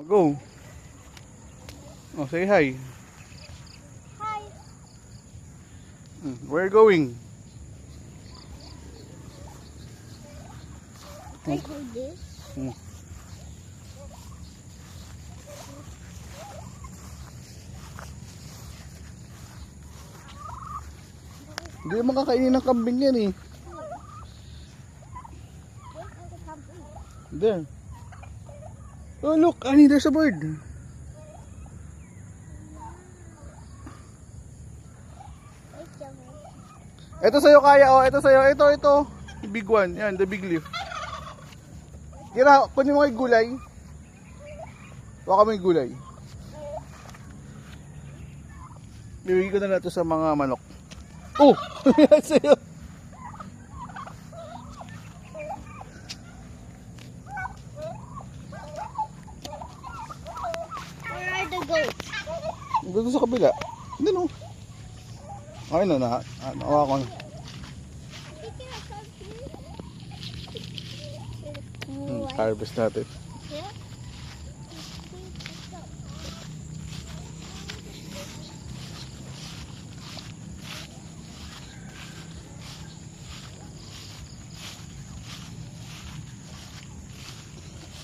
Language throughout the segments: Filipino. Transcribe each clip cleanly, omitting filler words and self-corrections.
Go. Oh, say hi. Hi. Where are you going? I hold this. Hmm. Hindi naman kakainin ng kambing yan eh. There. Oh look, Annie, there's a bird. Ito sa'yo kaya, oh. Ito sa'yo, ito. The big one, yan, the big leaf. Kira, kunin mo kay gulay. Baka may gulay. Bibigyan ko na lang ito sa mga manok. Oh! Yan sa'yo. Where are the goats? Dito sa kabila. Hindi no. Ayun na, nakuha ko na. Harvest natin.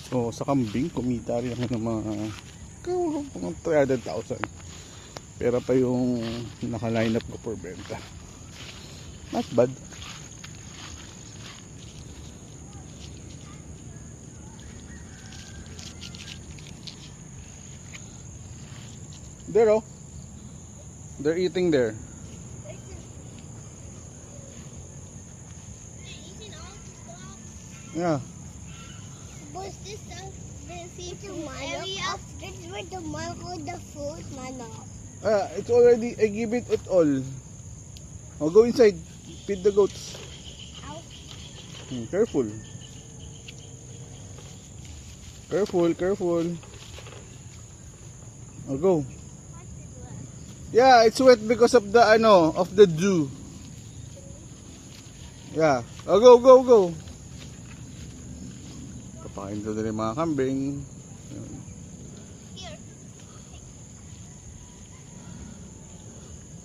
So sa kambing, kumita rin ako ng mga 300,000. Pera pa yung naka-line up ko for benta. Not bad. There oh. They're eating there. Yeah. Was this the seafood area? This where the mango, the food, mano. It's already, I give it all. I'll go inside. Feed the goats. Ow. Careful. Careful. I'll go. Yeah, it's wet because of the dew. Yeah. Oh, go. Papakain ko din yung mga kambing. Here.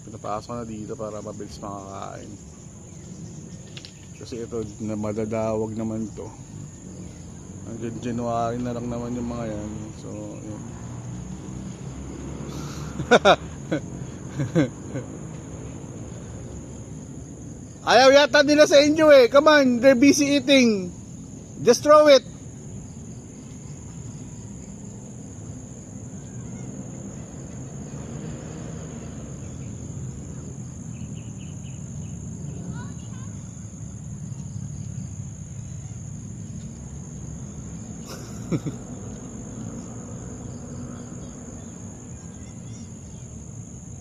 Pinapasok na dito para mabilis makakain. Kasi ito, na madadawag naman to. Hanggang January na lang naman yung mga yan. So, yun. Ayaw yata nila sa inyo eh. Come on, they're busy eating. Just throw it.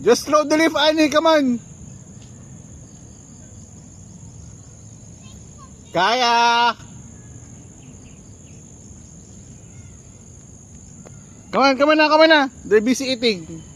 Just throw the leaf, Annie. Come on. Kaya. Come on na. They're busy eating.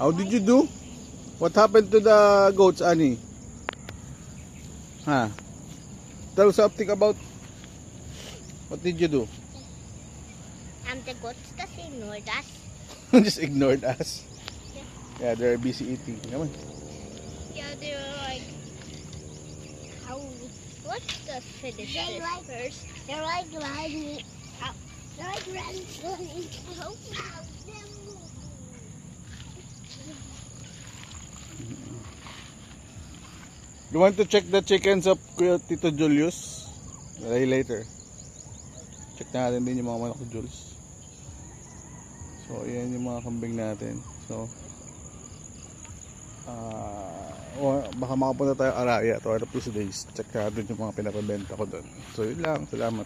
How did you do? What happened to the goats, Annie? Huh? Tell something about what did you do? The goats just ignored us. Just ignored us. Yeah, they're busy eating. Come on. Yeah, they were like, how? Let's just finish this first. They're like running. They're like running. You want to check the chickens of Kuya Tito Julius? Later. Check natin din yung mga manok ni Jules. So, ayan yung mga kambing natin. So, baka makapunta tayo Araya to other place days. Check natin yung mga pinapabenta ko doon. So, yun lang. Salamat.